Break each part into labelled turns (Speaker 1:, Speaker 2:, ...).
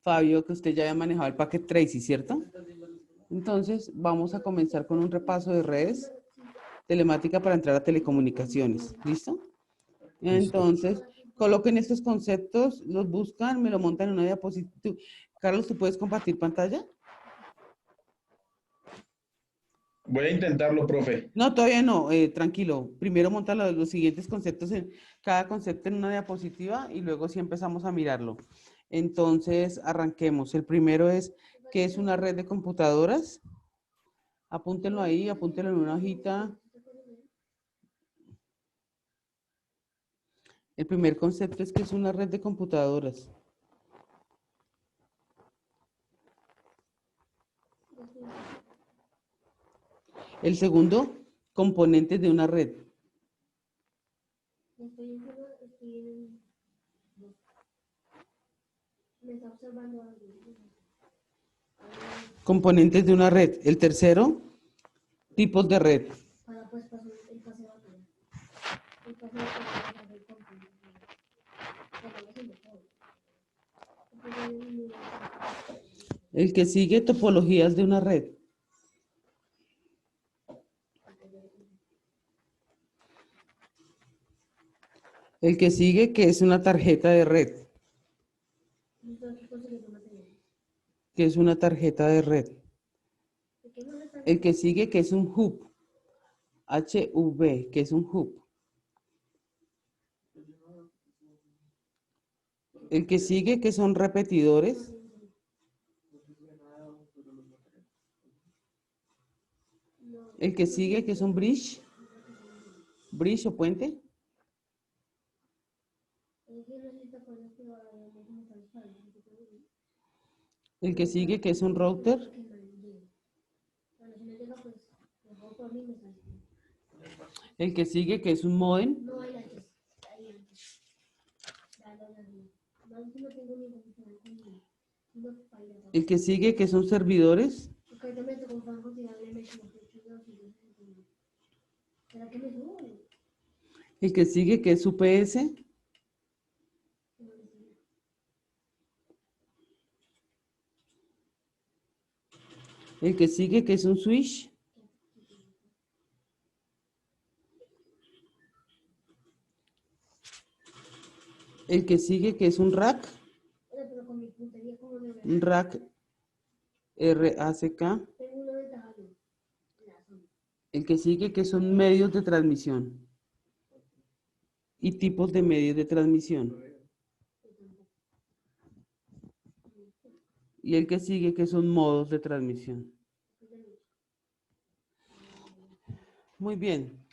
Speaker 1: Fabio, que usted ya había manejado el Packet Tracy, ¿cierto? Entonces, vamos a comenzar con un repaso de redes telemática para entrar a telecomunicaciones. ¿Listo?
Speaker 2: Listo.
Speaker 1: Entonces, coloquen estos conceptos, los buscan, me lo montan en una diapositiva. Carlos, ¿tú puedes compartir pantalla?
Speaker 3: Voy a intentarlo, profe.
Speaker 1: No, todavía no, tranquilo. Primero monta los siguientes conceptos, en cada concepto en una diapositiva y luego sí empezamos a mirarlo. Entonces, arranquemos. El primero es, ¿qué es una red de computadoras? Apúntenlo ahí, apúntenlo en una hojita. El primer concepto es que es una red de computadoras. El segundo, componentes de una red. Componentes de una red. El tercero, tipos de red. El que sigue, topologías de una red. El que sigue, que es una tarjeta de red. Que es una tarjeta de red. El que sigue, que es un hub. HV, que es un hub. El que sigue, que son repetidores. El que sigue, que es un bridge. Bridge o puente. El que sigue, que es un router. El que sigue, que es un módem. El que sigue, que son servidores. El que sigue, que es UPS. El que sigue, que es un switch. El que sigue, que es un rack. Un rack RACK. El que sigue, que son medios de transmisión. Y tipos de medios de transmisión. Y el que sigue, que son modos de transmisión. Muy bien.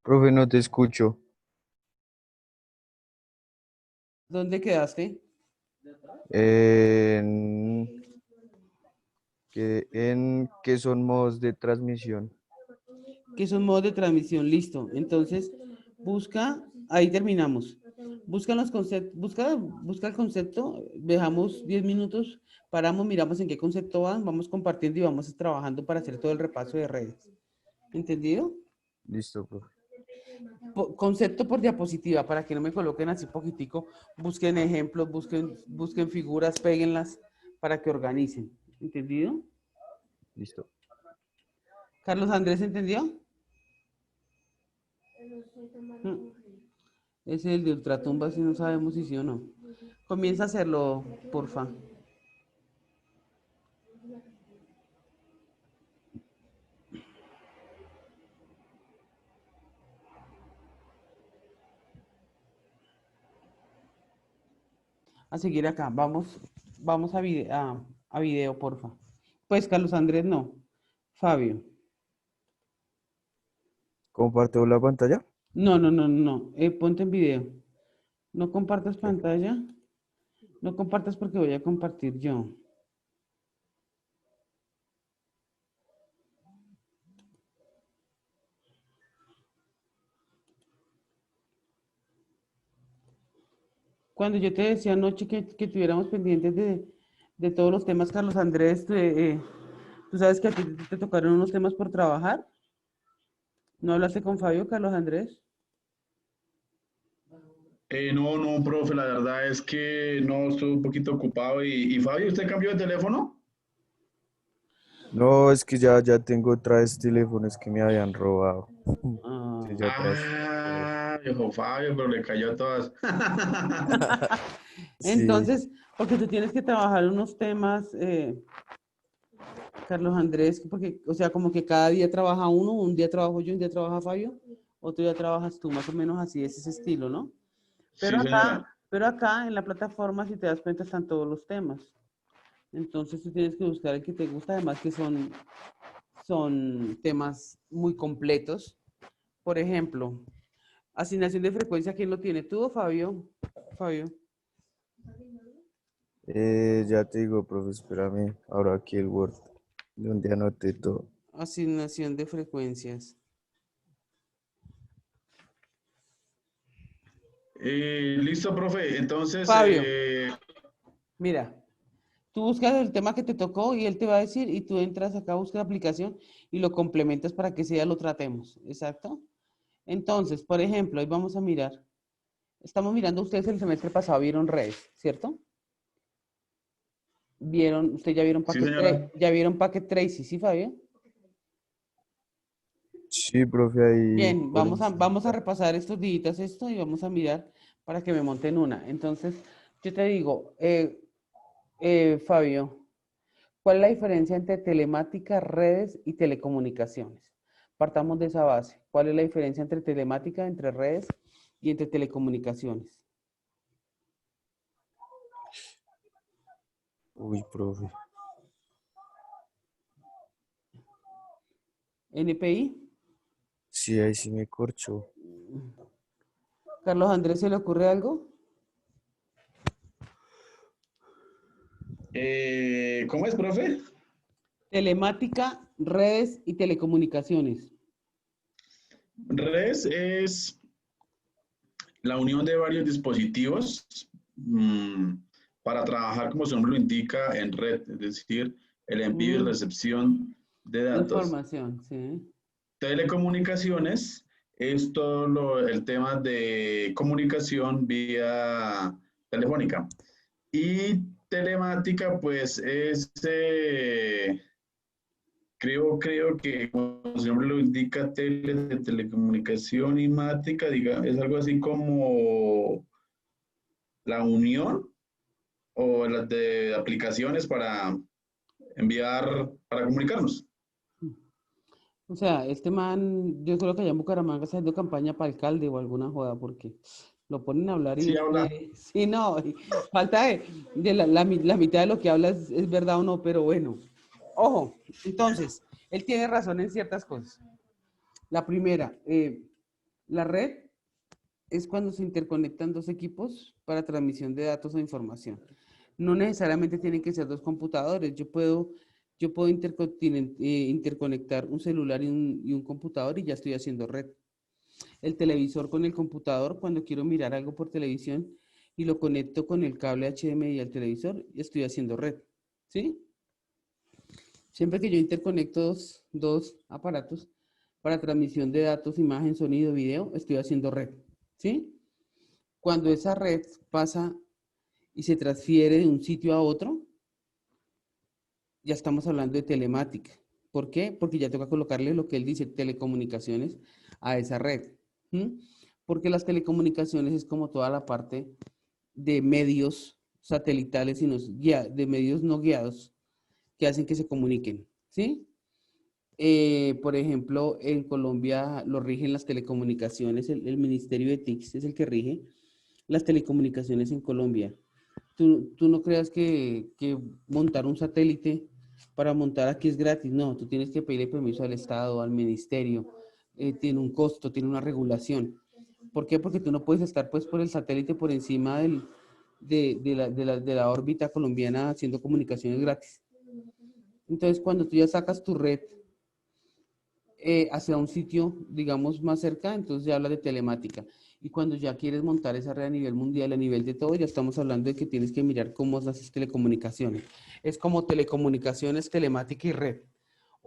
Speaker 2: Profe, no te escucho.
Speaker 1: ¿Dónde quedaste?
Speaker 2: En qué son modos de transmisión.
Speaker 1: Que son modos de transmisión, listo. Entonces, busca, ahí terminamos. Busca los conceptos, busca el concepto, dejamos 10 minutos, paramos, miramos en qué concepto van, vamos compartiendo y vamos trabajando para hacer todo el repaso de redes. ¿Entendido?
Speaker 2: Listo, profe.
Speaker 1: Concepto por diapositiva, para que no me coloquen así poquitico, busquen ejemplos, busquen figuras, péguenlas para que organicen. ¿Entendido?
Speaker 2: Listo.
Speaker 1: Carlos Andrés, ¿entendió? Es el de ultratumba, si no sabemos si sí o no. Comienza a hacerlo, porfa. A seguir acá. Vamos a video, porfa. Pues Carlos Andrés no. Fabio.
Speaker 2: ¿Comparto la pantalla?
Speaker 1: No. Ponte en video. No compartas pantalla. No compartas porque voy a compartir yo. Cuando yo te decía anoche que tuviéramos pendientes de todos los temas, Carlos Andrés, ¿Tú sabes que a ti te tocaron unos temas por trabajar? ¿No hablaste con Fabio, Carlos Andrés?
Speaker 3: No, no, profe, la verdad es que no, estoy un poquito ocupado. Y Fabio, ¿usted cambió de teléfono?
Speaker 2: No, es que ya tengo otra vez teléfonos que me habían robado. Sí,
Speaker 1: Ah.
Speaker 2: ya atrás.
Speaker 3: Ah, viejo Fabio, pero le cayó a todas.
Speaker 2: Sí,
Speaker 1: Entonces, porque tú tienes que trabajar unos temas, Carlos Andrés, porque, o sea, como que cada día trabaja uno, un día trabajo yo, un día trabaja Fabio, otro día trabajas tú, más o menos así es ese estilo, ¿no?
Speaker 3: Sí, señora.
Speaker 1: Pero acá en la plataforma, si te das cuenta, están todos los temas. Entonces tú tienes que buscar el que te gusta, además que son temas muy completos. Por ejemplo, asignación de frecuencia, ¿quién lo tiene? ¿Tú o Fabio? Fabio.
Speaker 2: ya te digo, profe, espérame. Ahora aquí el Word, donde anoté todo.
Speaker 1: Asignación de frecuencias.
Speaker 3: Listo, profe. Entonces,
Speaker 1: Fabio, mira, tú buscas el tema que te tocó y él te va a decir y tú entras acá, buscas la aplicación y lo complementas para que ese día lo tratemos. ¿Exacto? Entonces, por ejemplo, hoy vamos a mirar. Estamos mirando, ustedes el semestre pasado vieron redes, ¿cierto? Vieron, ustedes
Speaker 3: sí, señora.
Speaker 1: Ya vieron Packet Tracy, ¿sí, Fabio?
Speaker 2: Sí, profe, ahí
Speaker 1: Bien,
Speaker 2: por
Speaker 1: vamos a
Speaker 2: encima.
Speaker 1: repasar estos días esto y vamos a mirar para que me monten una. Entonces, yo te digo, Fabio, ¿cuál es la diferencia entre telemática, redes y telecomunicaciones? Partamos de esa base. ¿Cuál es la diferencia entre telemática, entre redes y entre telecomunicaciones?
Speaker 2: Uy, profe.
Speaker 1: NPI.
Speaker 2: Sí, ahí sí me corchó.
Speaker 1: Carlos Andrés, ¿se le ocurre algo?
Speaker 3: ¿Cómo es, profe?
Speaker 1: Telemática, redes y telecomunicaciones.
Speaker 3: Res es la unión de varios dispositivos mm, para trabajar, como su nombre lo indica, en red, es decir, el envío y
Speaker 1: Mm,
Speaker 3: recepción de datos.
Speaker 1: información, sí.
Speaker 3: Telecomunicaciones es todo el tema de comunicación vía telefónica. Y telemática, pues es, creo que, como su nombre lo indica, de telecomunicación y mática, diga, es algo así como la unión o las de aplicaciones para enviar, para comunicarnos.
Speaker 1: O sea, este man, yo creo que allá en Bucaramanga está haciendo campaña para alcalde o alguna joda, porque lo ponen a hablar y
Speaker 3: Sí, habla.
Speaker 1: sí, no, y falta de la mitad de lo que habla es verdad o no, pero bueno. Ojo, entonces, él tiene razón en ciertas cosas. La primera, la red es cuando se interconectan dos equipos para transmisión de datos o información. No necesariamente tienen que ser dos computadores. Yo puedo interconectar un celular y un computador y ya estoy haciendo red. El televisor con el computador, cuando quiero mirar algo por televisión y lo conecto con el cable HDMI al televisor, estoy haciendo red. ¿Sí? Siempre que yo interconecto dos aparatos para transmisión de datos, imagen, sonido, video, estoy haciendo red. ¿Sí? Cuando esa red pasa y se transfiere de un sitio a otro, ya estamos hablando de telemática. ¿Por qué? Porque ya toca colocarle lo que él dice, telecomunicaciones, a esa red. ¿Mm? Porque las telecomunicaciones es como toda la parte de medios satelitales y de medios no guiados que hacen que se comuniquen. ¿Sí? Por ejemplo, en Colombia lo rigen las telecomunicaciones, el Ministerio de TICS es el que rige las telecomunicaciones en Colombia. Tú no creas que montar un satélite para montar aquí es gratis, no, tú tienes que pedirle permiso al Estado, al Ministerio, tiene un costo, tiene una regulación. ¿Por qué? Porque tú no puedes estar pues por el satélite por encima de la órbita colombiana haciendo comunicaciones gratis. Entonces, cuando tú ya sacas tu red hacia un sitio, digamos, más cerca, entonces ya habla de telemática. Y cuando ya quieres montar esa red a nivel mundial, a nivel de todo, ya estamos hablando de que tienes que mirar cómo haces telecomunicaciones. Es como telecomunicaciones, telemática y red.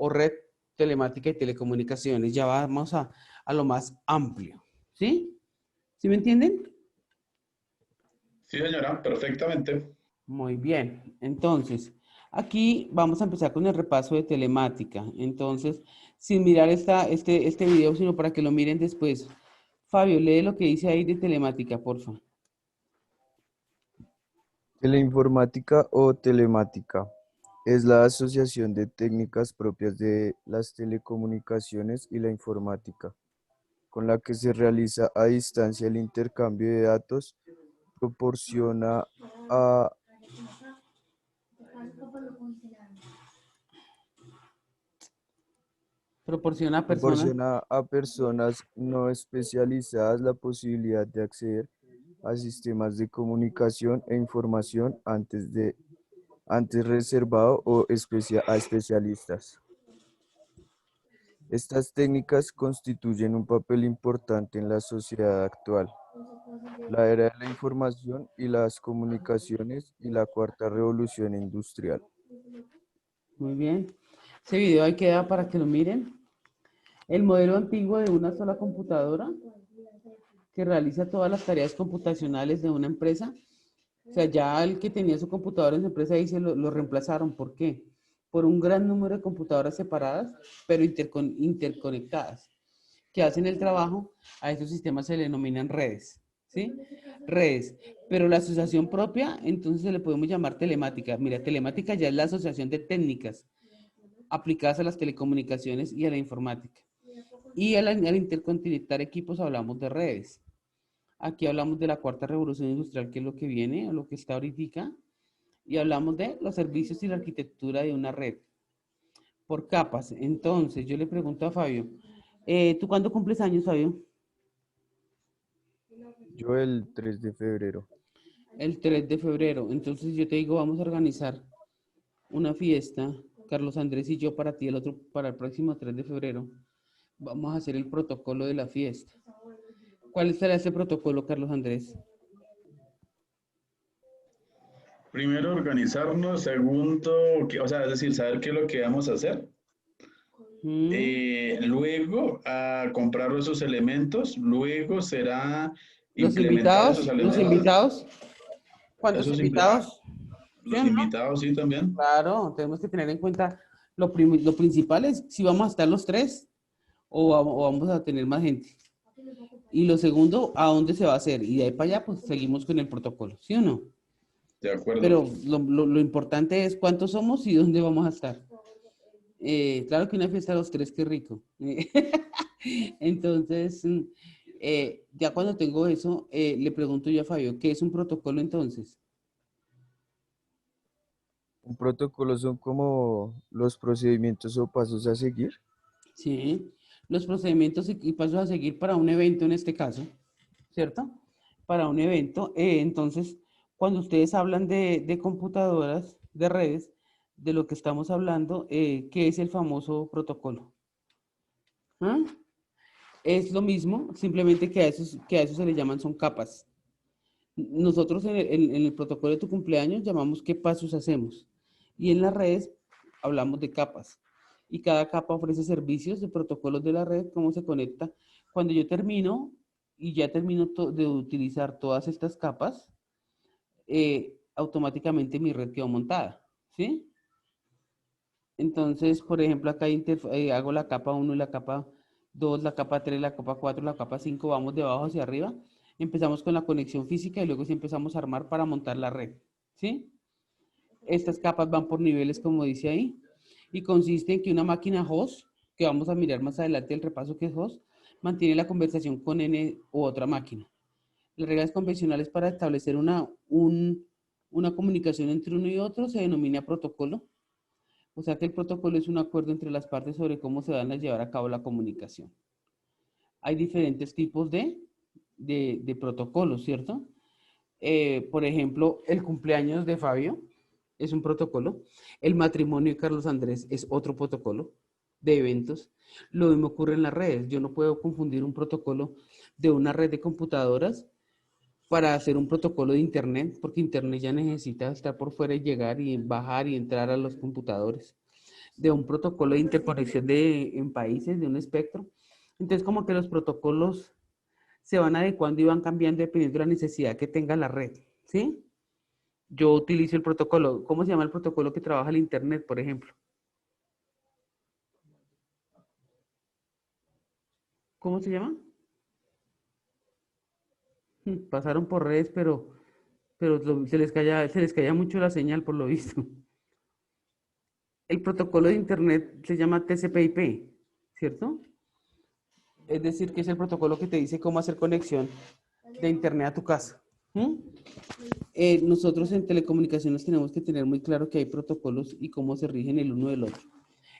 Speaker 1: o red telemática y telecomunicaciones. Ya vamos a lo más amplio. ¿Sí? ¿Sí me entienden?
Speaker 3: Sí, señora, perfectamente.
Speaker 1: Muy bien. Entonces, aquí vamos a empezar con el repaso de telemática. Entonces, sin mirar este video, sino para que lo miren después. Fabio, lee lo que dice ahí de telemática, porfa.
Speaker 2: Teleinformática o telemática es la asociación de técnicas propias de las telecomunicaciones y la informática, con la que se realiza a distancia el intercambio de datos, proporciona a,
Speaker 1: Proporciona a personas.
Speaker 2: proporciona a personas no especializadas la posibilidad de acceder a sistemas de comunicación e información antes reservado o a especialistas. Estas técnicas constituyen un papel importante en la sociedad actual, la era de la información y las comunicaciones y la cuarta revolución industrial.
Speaker 1: Muy bien. Ese video ahí queda para que lo miren. El modelo antiguo de una sola computadora que realiza todas las tareas computacionales de una empresa. O sea, ya el que tenía su computadora en su empresa ahí lo reemplazaron. ¿Por qué? Por un gran número de computadoras separadas, pero interconectadas, que hacen el trabajo. A estos sistemas se le denominan redes, ¿sí? Redes. Pero la asociación propia, entonces se le podemos llamar telemática. Mira, telemática ya es la asociación de técnicas aplicadas a las telecomunicaciones y a la informática. Y al interconectar equipos hablamos de redes. Aquí hablamos de la cuarta revolución industrial, que es lo que viene, o lo que está ahorita, y hablamos de los servicios y la arquitectura de una red por capas. Entonces, yo le pregunto a Fabio, ¿tú cuándo cumples años, Fabio?
Speaker 2: Yo el 3 de febrero.
Speaker 1: El 3 de febrero. Entonces, yo te digo, vamos a organizar una fiesta, Carlos Andrés y yo para ti, el otro para el próximo 3 de febrero. Vamos a hacer el protocolo de la fiesta. ¿Cuál será ese protocolo, Carlos Andrés?
Speaker 3: Primero, organizarnos. Segundo, o sea, es decir, saber qué es lo que vamos a hacer. Luego, a comprar esos elementos. Luego será
Speaker 1: Los
Speaker 3: implementar esos
Speaker 1: invitados, los
Speaker 3: elementos.
Speaker 1: invitados. ¿Cuántos
Speaker 3: Esos
Speaker 1: invitados? ¿Sí
Speaker 3: los
Speaker 1: o no?
Speaker 3: invitados, sí, también.
Speaker 1: Claro, tenemos que tener en cuenta lo principal es si vamos a estar los tres o vamos a tener más gente. Y lo segundo, ¿a dónde se va a hacer? Y de ahí para allá, pues seguimos con el protocolo, ¿sí o no?
Speaker 3: De acuerdo.
Speaker 1: Pero lo importante es cuántos somos y dónde vamos a estar. Claro que una fiesta a los tres, qué rico. Entonces, ya cuando tengo eso, le pregunto yo a Fabio, ¿qué es un protocolo entonces?
Speaker 2: Un protocolo son como los procedimientos o pasos a seguir.
Speaker 1: Sí, los procedimientos y pasos a seguir para un evento en este caso, ¿cierto? Para un evento. Entonces, cuando ustedes hablan de computadoras, de redes, de lo que estamos hablando, ¿qué es el famoso protocolo? ¿Ah? Es lo mismo, simplemente que a esos se le llaman son capas. Nosotros en el protocolo de tu cumpleaños llamamos qué pasos hacemos. Y en las redes hablamos de capas. Y cada capa ofrece servicios de protocolos de la red, cómo se conecta. Cuando yo termino y ya termino de utilizar todas estas capas, automáticamente mi red quedó montada. ¿Sí? Entonces, por ejemplo, acá hago la capa 1 y la capa 2, la capa 3, la capa 4, la capa 5, vamos de abajo hacia arriba. Empezamos con la conexión física y luego sí empezamos a armar para montar la red. ¿Sí? Estas capas van por niveles, como dice ahí, y consiste en que una máquina host, que vamos a mirar más adelante el repaso que es host, mantiene la conversación con N u otra máquina. Las reglas convencionales para establecer una comunicación entre uno y otro se denomina protocolo. O sea que el protocolo es un acuerdo entre las partes sobre cómo se van a llevar a cabo la comunicación. Hay diferentes tipos de protocolos, ¿cierto? Por ejemplo, el cumpleaños de Fabio es un protocolo. El matrimonio de Carlos Andrés es otro protocolo de eventos. Lo mismo ocurre en las redes. Yo no puedo confundir un protocolo de una red de computadoras para hacer un protocolo de Internet, porque Internet ya necesita estar por fuera y llegar y bajar y entrar a los computadores. de un protocolo de interconexión en países, de un espectro. Entonces, como que los protocolos se van adecuando y van cambiando dependiendo de la necesidad que tenga la red, ¿sí? Yo utilizo el protocolo. ¿Cómo se llama el protocolo que trabaja el Internet, por ejemplo? ¿Cómo se llama? Pasaron por redes, pero se les caía mucho la señal por lo visto. El protocolo de Internet se llama TCP/IP, ¿cierto? Es decir, que es el protocolo que te dice cómo hacer conexión de Internet a tu casa. ¿Mm? Nosotros en telecomunicaciones tenemos que tener muy claro que hay protocolos y cómo se rigen el uno del otro.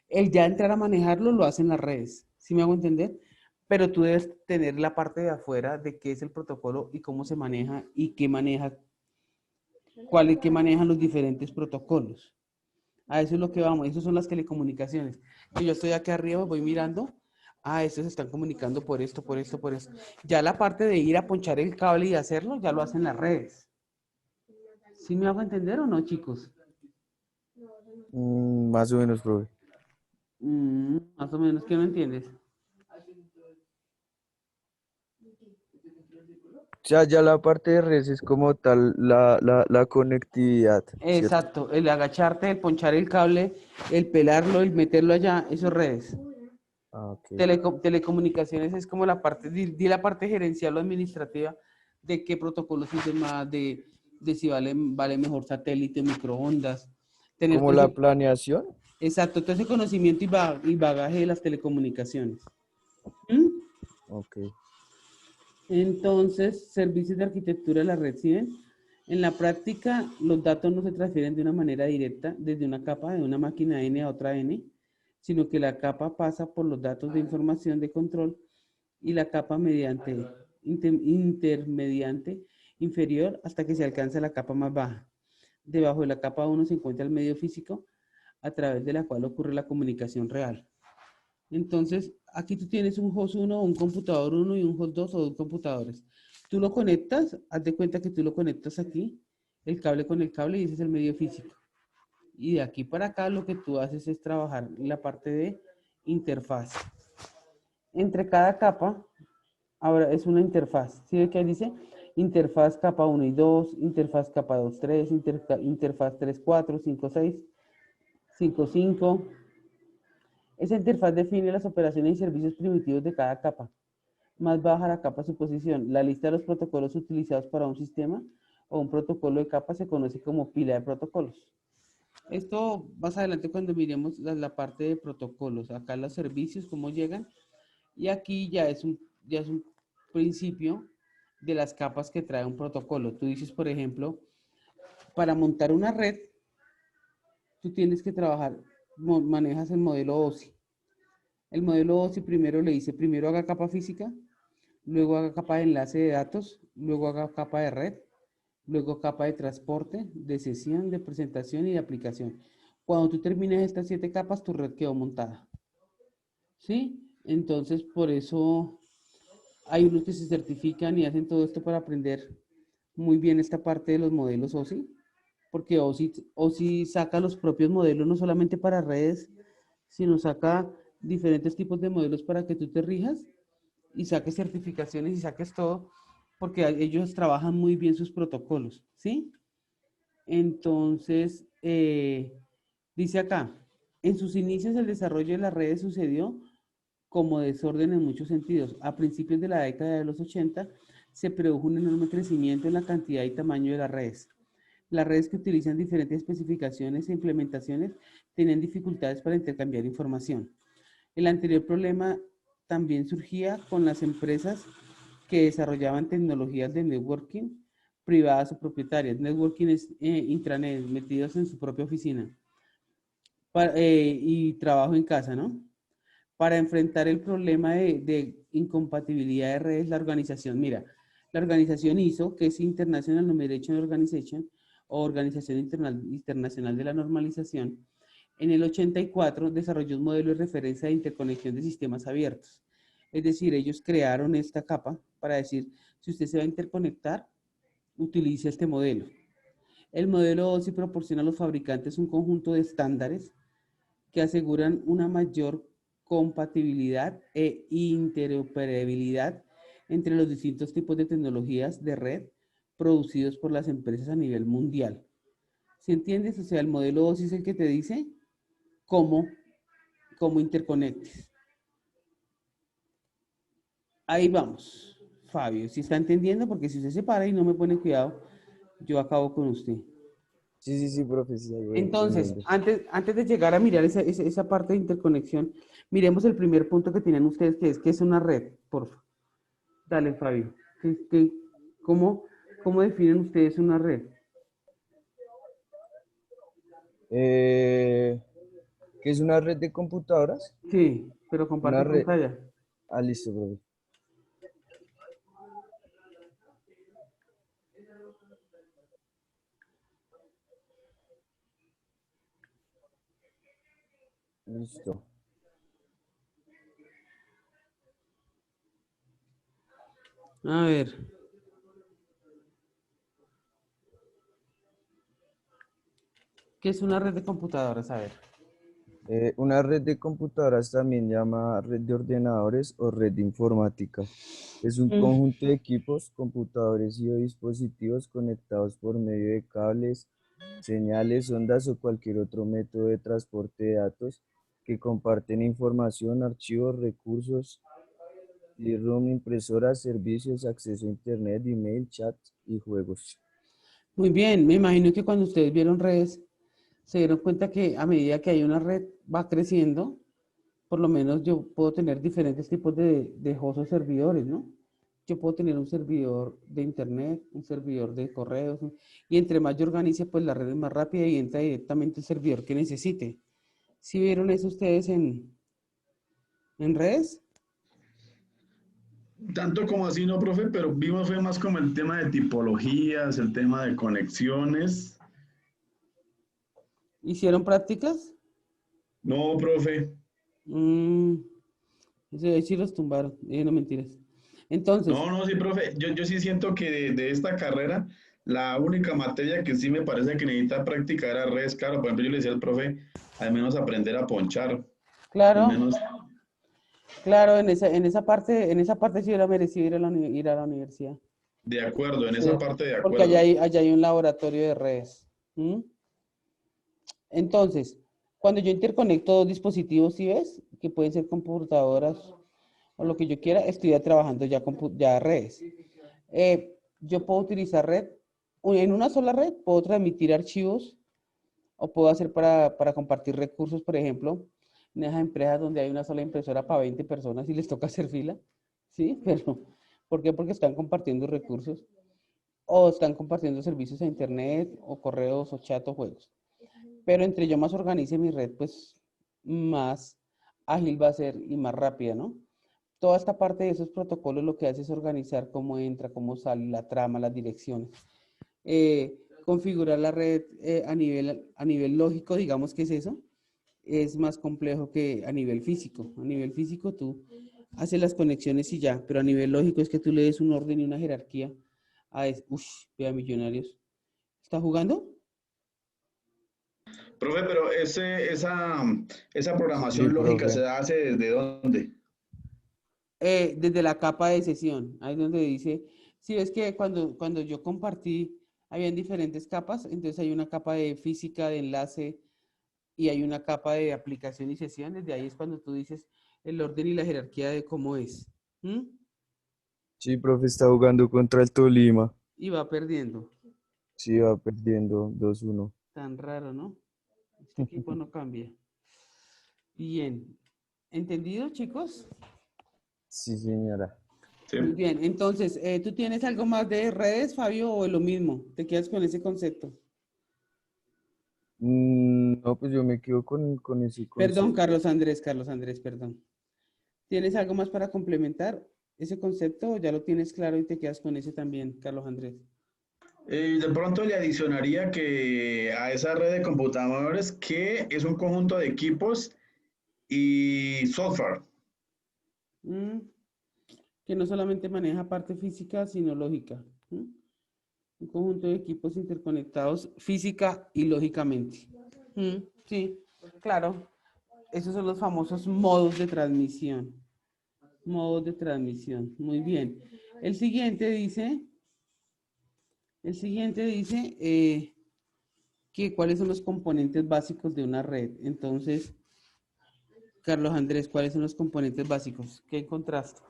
Speaker 1: El ya entrar a manejarlo lo hacen las redes, ¿sí me hago entender? Pero tú debes tener la parte de afuera de qué es el protocolo y cómo se maneja y qué maneja, cuál es que manejan los diferentes protocolos. A eso es lo que vamos, eso son las telecomunicaciones. Que yo estoy aquí arriba, voy mirando, estos se están comunicando por esto, por esto, por esto. Ya la parte de ir a ponchar el cable y hacerlo, ya lo hacen las redes. ¿Sí me hago entender o no, chicos?
Speaker 2: Más o menos, profe.
Speaker 1: Más o menos, ¿qué no entiendes?
Speaker 2: O sea, ya la parte de redes es como tal la conectividad, ¿cierto?
Speaker 1: Exacto, el agacharte, el ponchar el cable, el pelarlo, el meterlo allá, eso es redes.
Speaker 2: Ah, ok.
Speaker 1: Telecomunicaciones es como la parte, di la parte gerencial o administrativa de qué protocolos usen más, de si vale mejor satélite, microondas, tener
Speaker 2: Como
Speaker 1: todo
Speaker 2: la
Speaker 1: ese,
Speaker 2: planeación.
Speaker 1: exacto, todo ese conocimiento y bagaje de las telecomunicaciones. ¿Mm?
Speaker 2: Ok.
Speaker 1: Entonces, servicios de arquitectura de la red, ¿sí ven? En la práctica, los datos no se transfieren de una manera directa desde una capa de una máquina N a otra N, sino que la capa pasa por los datos de información de control y la capa intermediante inferior hasta que se alcanza la capa más baja. Debajo de la capa 1 se encuentra el medio físico a través de la cual ocurre la comunicación real. Entonces, aquí tú tienes un host 1, un computador 1 y un host 2 o dos computadores. Tú lo conectas, haz de cuenta que tú lo conectas aquí, el cable con el cable y ese es el medio físico. Y de aquí para acá lo que tú haces es trabajar la parte de interfaz. Entre cada capa, ahora es una interfaz. ¿Sí ve que ahí dice? Interfaz capa 1 y 2, interfaz capa 2, 3, interfaz 3, 4, 5, 6, 5, 5. Esa interfaz define las operaciones y servicios primitivos de cada capa. Más baja la capa su posición. La lista de los protocolos utilizados para un sistema o un protocolo de capa se conoce como pila de protocolos. Esto más adelante cuando miremos la parte de protocolos. Acá los servicios, cómo llegan. Y aquí ya es un principio de las capas que trae un protocolo. Tú dices, por ejemplo, para montar una red, tú tienes que trabajar, manejas el modelo OSI. El modelo OSI primero le dice, primero haga capa física, luego haga capa de enlace de datos, luego haga capa de red, luego capa de transporte, de sesión, de presentación y de aplicación. Cuando tú termines estas 7 capas, tu red quedó montada. ¿Sí? Entonces, por eso hay unos que se certifican y hacen todo esto para aprender muy bien esta parte de los modelos OSI, porque OSI saca los propios modelos no solamente para redes, sino saca diferentes tipos de modelos para que tú te rijas y saques certificaciones y saques todo, porque ellos trabajan muy bien sus protocolos, ¿sí? Entonces, dice acá, en sus inicios el desarrollo de las redes sucedió como desorden en muchos sentidos. A principios de la década de los 80 se produjo un enorme crecimiento en la cantidad y tamaño de las redes. Las redes que utilizan diferentes especificaciones e implementaciones tenían dificultades para intercambiar información. El anterior problema también surgía con las empresas que desarrollaban tecnologías de networking privadas o propietarias. Networking es intranet, metidos en su propia oficina y trabajo en casa, ¿no? Para enfrentar el problema de incompatibilidad de redes, la organización, mira, la organización ISO, que es International Numeration Organization, o Organización Internacional de la Normalización, en el 84 desarrolló un modelo de referencia de interconexión de sistemas abiertos. Es decir, ellos crearon esta capa para decir, si usted se va a interconectar, utilice este modelo. El modelo OSI proporciona a los fabricantes un conjunto de estándares que aseguran una mayor compatibilidad e interoperabilidad entre los distintos tipos de tecnologías de red producidos por las empresas a nivel mundial. ¿Sí entiendes? O sea, el modelo 2 es el que te dice cómo interconectes. Ahí vamos, Fabio, si está entendiendo, porque si usted se para y no me pone cuidado, yo acabo con usted.
Speaker 2: Sí, profe, sí, ahí voy
Speaker 1: Entonces,
Speaker 2: entendiendo.
Speaker 1: antes de llegar a mirar esa parte de interconexión, miremos el primer punto que tienen ustedes, que es una red, por favor. Dale, Fabio. ¿Cómo, cómo definen ustedes una red?
Speaker 2: ¿Qué es una red de computadoras?
Speaker 1: Sí, pero
Speaker 2: Una
Speaker 1: comparte
Speaker 2: red.
Speaker 1: pantalla.
Speaker 2: Ah, listo, profe. Listo.
Speaker 1: A ver. ¿Qué es una red de computadoras? A ver.
Speaker 2: Una red de computadoras también llama red de ordenadores o red de informática. Es un
Speaker 1: Mm,
Speaker 2: conjunto de equipos, computadores y o dispositivos conectados por medio de cables, señales, ondas o cualquier otro método de transporte de datos que comparten información, archivos, recursos, CD-ROM, impresoras, servicios, acceso a internet, email, chat y juegos.
Speaker 1: Muy bien, me imagino que cuando ustedes vieron redes, se dieron cuenta que a medida que hay una red va creciendo, por lo menos yo puedo tener diferentes tipos de hosts o servidores, ¿no? Yo puedo tener un servidor de internet, un servidor de correos, y entre más yo organice, pues la red es más rápida y entra directamente el servidor que necesite. ¿Sí vieron eso ustedes en redes?
Speaker 3: Tanto como así, no, profe, pero vimos fue más como el tema de tipologías, el tema de conexiones.
Speaker 1: ¿Hicieron prácticas?
Speaker 3: No, profe.
Speaker 1: Mm, sí, sí los tumbaron, no mentiras. Entonces,
Speaker 3: No, sí, profe. Yo sí siento que de esta carrera, la única materia que sí me parece que necesita practicar era redes. Claro, por ejemplo, yo le decía al profe, al menos aprender a ponchar. Al
Speaker 1: claro,
Speaker 3: menos,
Speaker 1: claro, en esa parte sí hubiera merecido ir a la universidad.
Speaker 3: de acuerdo, en esa
Speaker 1: Sí,
Speaker 3: parte de
Speaker 1: porque
Speaker 3: acuerdo.
Speaker 1: allá hay un laboratorio de redes. ¿Mm? Entonces, cuando yo interconecto dos dispositivos, ¿sí ves? Que pueden ser computadoras o lo que yo quiera, estoy ya trabajando ya redes. Yo puedo utilizar red, en una sola red puedo transmitir archivos o puedo hacer para compartir recursos, por ejemplo, en esas empresas donde hay una sola impresora para 20 personas y les toca hacer fila, ¿sí? Pero, ¿por qué? Porque están compartiendo recursos o están compartiendo servicios a internet o correos o chat o juegos. Pero entre yo más organice mi red, pues más ágil va a ser y más rápida, ¿no? Toda esta parte de esos protocolos lo que hace es organizar cómo entra, cómo sale, la trama, las direcciones. Configurar la red a nivel lógico, digamos que es eso, es más complejo que a nivel físico. A nivel físico tú haces las conexiones y ya, pero a nivel lógico es que tú le des un orden y una jerarquía a vea Millonarios. ¿Está jugando?
Speaker 3: Profe, pero esa
Speaker 2: Sí,
Speaker 3: programación lógica
Speaker 2: profe.
Speaker 3: se hace desde dónde.
Speaker 1: Desde la capa de sesión, ahí donde dice, si ves que cuando yo compartí, habían diferentes capas, entonces hay una capa de física, de enlace, y hay una capa de aplicación y sesiones, de ahí es cuando tú dices el orden y la jerarquía de cómo es. ¿Mm?
Speaker 2: Sí, profe, está jugando contra el Tolima.
Speaker 1: Y va perdiendo.
Speaker 2: Sí, va perdiendo 2-1.
Speaker 1: Tan raro, ¿no? Este equipo no cambia. Bien. ¿Entendido, chicos?
Speaker 2: Sí, señora.
Speaker 3: Sí.
Speaker 1: Muy bien. Entonces, ¿tú tienes algo más de redes, Fabio, o lo mismo? ¿Te quedas con ese concepto?
Speaker 2: No, pues yo me quedo con ese
Speaker 1: Perdón,
Speaker 2: concepto.
Speaker 1: Carlos Andrés, perdón. ¿Tienes algo más para complementar ese concepto o ya lo tienes claro y te quedas con ese también, Carlos Andrés?
Speaker 3: De pronto le adicionaría que a esa red de computadores que es un conjunto de equipos y software.
Speaker 1: Mm, que no solamente maneja parte física, sino lógica. Un conjunto de equipos interconectados física y lógicamente. Sí, claro. Esos son los famosos modos de transmisión. Modos de transmisión. Muy bien. El siguiente dice que cuáles son los componentes básicos de una red. Entonces, Carlos Andrés, ¿cuáles son los componentes básicos? ¿Qué encontraste?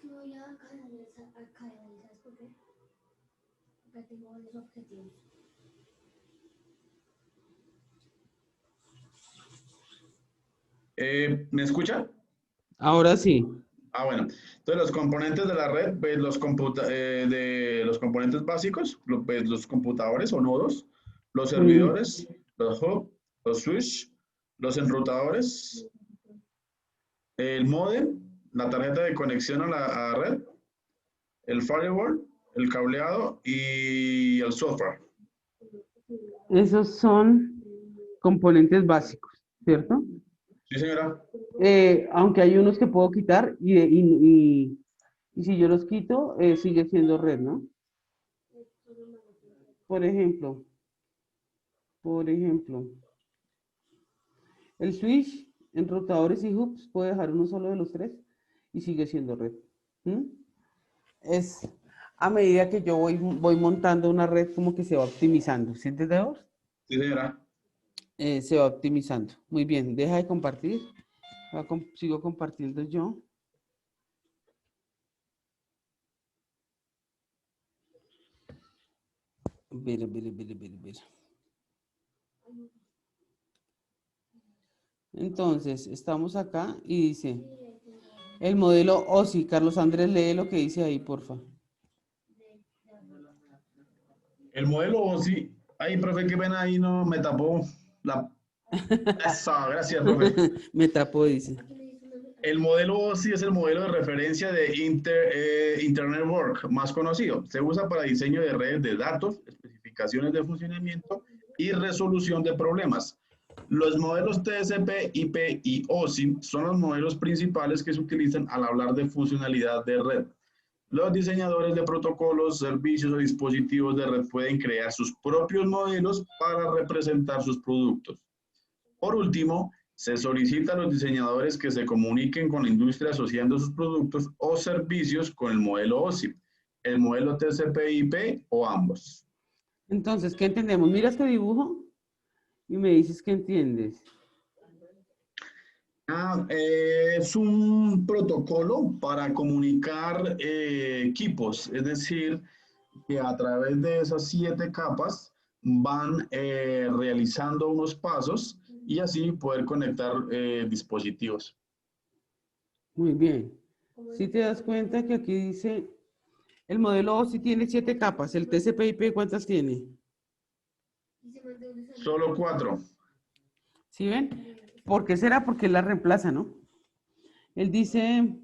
Speaker 4: Voy a canalizar, ¿sabes por qué? Porque tengo varios objetivos.
Speaker 3: ¿Me escucha?
Speaker 1: Ahora sí.
Speaker 3: Ah, bueno. Entonces, los componentes de la red, pues, de los componentes básicos, pues, los computadores o nodos, los
Speaker 1: Mm,
Speaker 3: servidores, los hubs, los switch, los enrutadores, el módem, la tarjeta de conexión a la red, el firewall, el cableado y el software.
Speaker 1: Esos son componentes básicos, ¿cierto?
Speaker 3: Sí, señora.
Speaker 1: Aunque hay unos que puedo quitar y si yo los quito, sigue siendo red, ¿no? Por ejemplo, por ejemplo, el switch, enrutadores y hubs puede dejar uno solo de los tres y sigue siendo red. ¿Mm? Es a medida que yo voy montando una red como que se va optimizando. ¿Sí entendemos?
Speaker 3: Sí, señora.
Speaker 1: Se va optimizando. Muy bien, deja de compartir. Sigo compartiendo yo. Mira. Entonces, estamos acá y dice, el modelo OSI. Carlos Andrés, lee lo que dice ahí, porfa.
Speaker 3: El modelo OSI, ay, profe, qué pena ahí no me tapó la... Eso, gracias, profe.
Speaker 1: Me tapó, dice.
Speaker 3: El modelo OSI es el modelo de referencia de Internet Work más conocido. Se usa para diseño de redes de datos, especificaciones de funcionamiento y resolución de problemas. Los modelos TCP, IP y OSI son los modelos principales que se utilizan al hablar de funcionalidad de red. Los diseñadores de protocolos, servicios o dispositivos de red pueden crear sus propios modelos para representar sus productos. Por último, se solicita a los diseñadores que se comuniquen con la industria asociando sus productos o servicios con el modelo OSI, el modelo TCP/IP o ambos.
Speaker 1: Entonces, ¿qué entendemos? Mira este dibujo y me dices qué entiendes.
Speaker 3: Es un protocolo para comunicar equipos, es decir, que a través de esas 7 capas van realizando unos pasos y así poder conectar dispositivos.
Speaker 1: Muy bien. Si te das cuenta que aquí dice, el modelo OSI tiene 7 capas, el TCP/IP, ¿cuántas tiene?
Speaker 3: Solo 4.
Speaker 1: ¿Sí ven? ¿Por qué será? Porque él la reemplaza, ¿no? Él dice,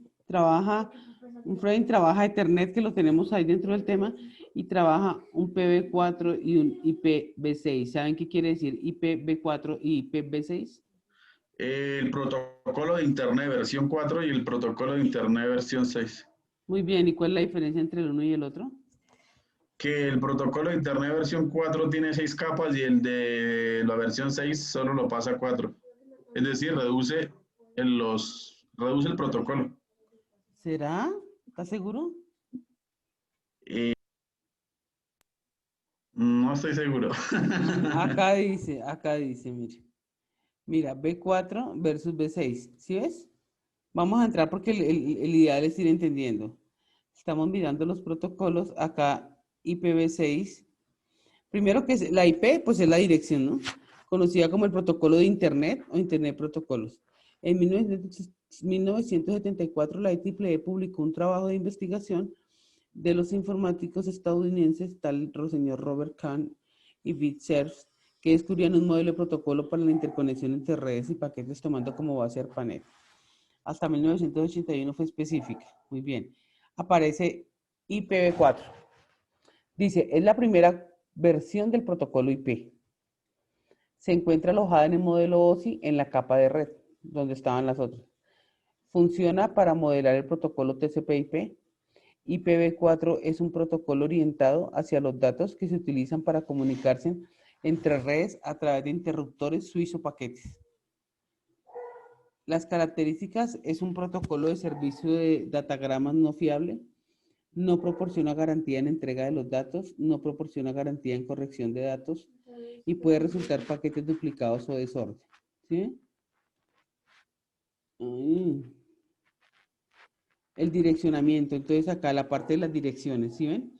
Speaker 1: un frame trabaja Ethernet, que lo tenemos ahí dentro del tema, y trabaja un PB4 y un IPv6. ¿Saben qué quiere decir IPv4 y IPv6?
Speaker 3: El protocolo de Internet versión 4 y el protocolo de Internet versión 6.
Speaker 1: Muy bien, ¿y cuál es la diferencia entre el uno y el otro?
Speaker 3: Que el protocolo de Internet versión 4 tiene 6 capas y el de la versión 6 solo lo pasa a 4. Es decir, reduce el protocolo.
Speaker 1: ¿Será? ¿Estás seguro?
Speaker 3: No estoy seguro.
Speaker 1: Acá dice, mire. Mira, B4 versus B6. ¿Sí ves? Vamos a entrar porque el ideal es ir entendiendo. Estamos mirando los protocolos. Acá IPv6. Primero que es la IP, pues es la dirección, ¿no? Conocida como el protocolo de Internet o Internet Protocolos. En 1974 la IEEE publicó un trabajo de investigación de los informáticos estadounidenses, tal el señor Robert Kahn y Bit Cerf, que descubrían un modelo de protocolo para la interconexión entre redes y paquetes tomando como base ARPANET. Hasta 1981 fue específica. Muy bien. Aparece IPv4. Dice, es la primera versión del protocolo IP. Se encuentra alojada en el modelo OSI en la capa de red, donde estaban las otras. Funciona para modelar el protocolo TCP/IP. IPv4 es un protocolo orientado hacia los datos que se utilizan para comunicarse entre redes a través de interruptores suizo paquetes. Las características: es un protocolo de servicio de datagramas no fiable, no proporciona garantía en entrega de los datos, no proporciona garantía en corrección de datos y puede resultar paquetes duplicados o desorden. ¿Sí? El direccionamiento. Entonces acá la parte de las direcciones, ¿sí ven?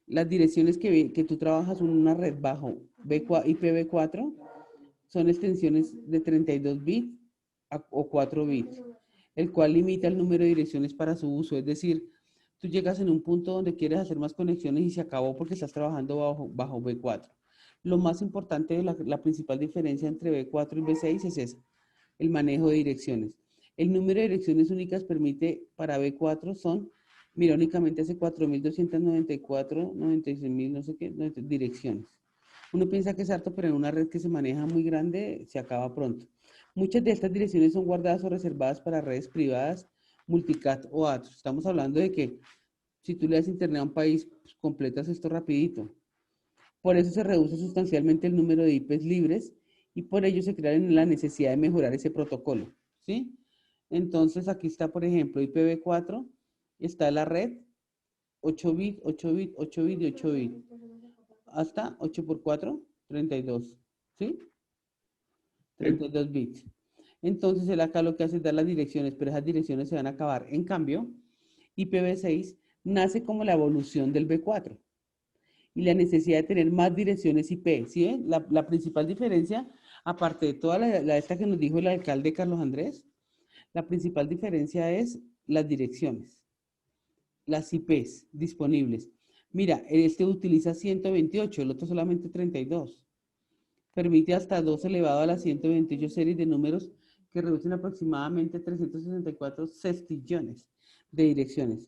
Speaker 1: Las direcciones que tú trabajas en una red bajo IPv4 son extensiones de 32 bits o 4 bits, el cual limita el número de direcciones para su uso. Es decir, tú llegas en un punto donde quieres hacer más conexiones y se acabó porque estás trabajando bajo V4. Lo más importante, la principal diferencia entre V4 y V6 es esa, el manejo de direcciones. El número de direcciones únicas permite para V4 son, mira, únicamente hace 4.294, 96.000, no sé qué, direcciones. Uno piensa que es harto, pero en una red que se maneja muy grande, se acaba pronto. Muchas de estas direcciones son guardadas o reservadas para redes privadas, multicast o otros. Estamos hablando de que si tú le das internet a un país, pues, completas esto rapidito. Por eso se reduce sustancialmente el número de IPs libres y por ello se crea la necesidad de mejorar ese protocolo, ¿sí? Entonces aquí está, por ejemplo, IPv4, está la red 8 bits, 8 bits, 8 bits y 8 bits. Hasta 8 por 4, 32, ¿sí? 32 bits. Entonces él acá lo que hace es dar las direcciones, pero esas direcciones se van a acabar. En cambio, IPv6 nace como la evolución del V4 y la necesidad de tener más direcciones IP, ¿sí ven? La principal diferencia, aparte de toda esta que nos dijo el alcalde Carlos Andrés, la principal diferencia es las direcciones, las IPs disponibles. Mira, este utiliza 128, el otro solamente 32. Permite hasta 2 elevado a la 128 series de números que reducen aproximadamente 364 sextillones de direcciones.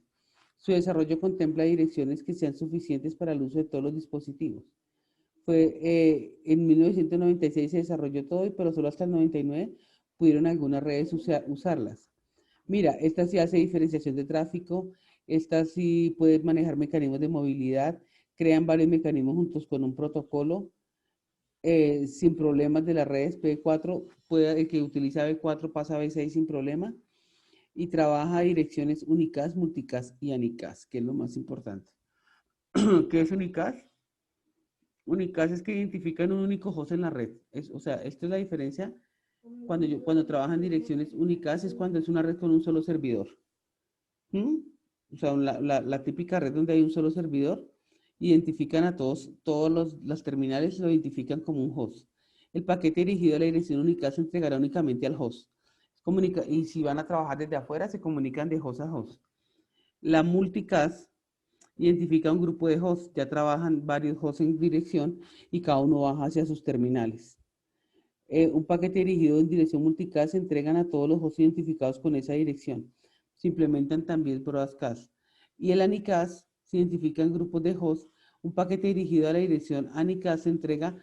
Speaker 1: Su desarrollo contempla direcciones que sean suficientes para el uso de todos los dispositivos. En 1996 se desarrolló todo, pero solo hasta el 99 pudieron algunas redes usarlas. Mira, esta sí hace diferenciación de tráfico, esta sí puede manejar mecanismos de movilidad, crean varios mecanismos juntos con un protocolo, sin problemas de las redes. P4, el que utiliza B4 pasa a B6 sin problema y trabaja direcciones unicast, multicast y anicast, que es lo más importante. ¿Qué es unicast? Unicast es que identifican un único host en la red. O sea, esta es la diferencia. Cuando trabajan direcciones unicast es cuando es una red con un solo servidor. ¿Mm? O sea, la típica red donde hay un solo servidor, identifican a todos las terminales lo identifican como un host. El paquete dirigido a la dirección unicast se entregará únicamente al host. Y si van a trabajar desde afuera, se comunican de host a host. La multicast identifica un grupo de hosts, ya trabajan varios hosts en dirección y cada uno baja hacia sus terminales. Un paquete dirigido en dirección multicast se entregan a todos los hosts identificados con esa dirección. Se implementan también broadcast. Y el anicast se identifica en grupos de hosts. Un paquete dirigido a la dirección anicast se entrega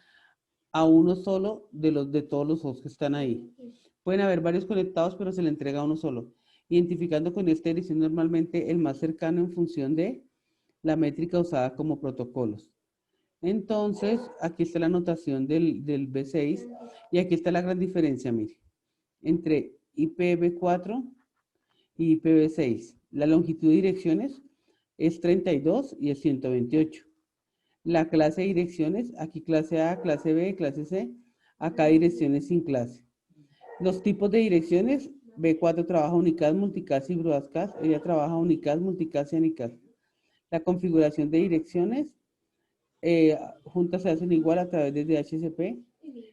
Speaker 1: a uno solo de todos los hosts que están ahí. Pueden haber varios conectados, pero se le entrega a uno solo, identificando con esta dirección normalmente el más cercano en función de la métrica usada como protocolos. Entonces, aquí está la notación del B6 y aquí está la gran diferencia, mire, entre IPv4 y IPv6. La longitud de direcciones es 32 y es 128. La clase de direcciones, aquí clase A, clase B, clase C, acá direcciones sin clase. Los tipos de direcciones, B4 trabaja unicast, multicast y broadcast, ella trabaja unicast, multicast y anicast. La configuración de direcciones, juntas se hacen igual a través de DHCP.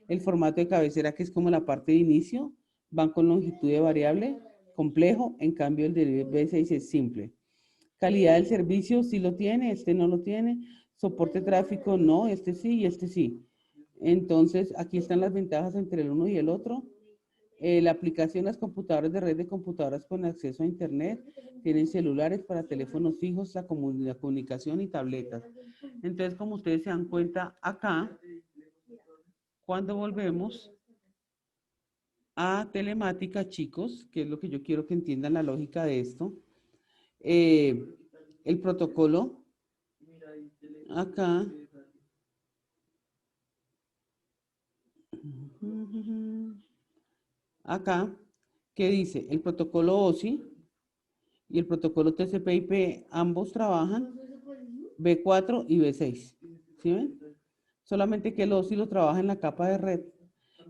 Speaker 1: El formato de cabecera, que es como la parte de inicio, van con longitud de variable, complejo, en cambio el de B6 es simple. Calidad del servicio, sí lo tiene, este no lo tiene. Soporte tráfico, no, este sí y este sí. Entonces, aquí están las ventajas entre el uno y el otro. La aplicación, las computadoras de red de computadoras con acceso a internet, tienen celulares para teléfonos fijos, la comunicación y tabletas. Entonces, como ustedes se dan cuenta, acá, Cuando volvemos a telemática, chicos, que es lo que yo quiero que entiendan la lógica de esto, el protocolo acá acá, que dice el protocolo OSI y el protocolo TCP/IP, ambos trabajan B4 y B6. ¿Sí ven? Solamente que el OSI lo trabaja en la capa de red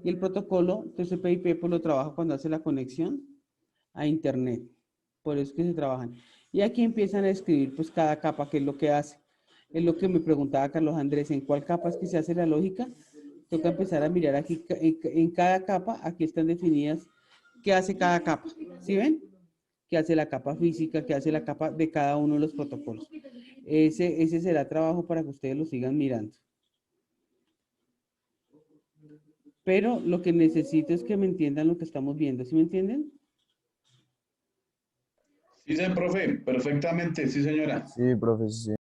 Speaker 1: y el protocolo TCP/IP pues lo trabaja cuando hace la conexión a internet. Por eso es que se trabajan. Y aquí empiezan a escribir pues cada capa, qué es lo que hace. Es lo que me preguntaba Carlos Andrés, ¿en cuál capa es que se hace la lógica? Toca empezar a mirar aquí en cada capa, aquí están definidas qué hace cada capa. ¿Sí ven? Qué hace la capa física, qué hace la capa de cada uno de los protocolos. Ese será trabajo para que ustedes lo sigan mirando. Pero lo que necesito es que me entiendan lo que estamos viendo. ¿Sí me entienden?
Speaker 3: Sí, profe, perfectamente, sí, señora.
Speaker 2: Sí, profe, sí.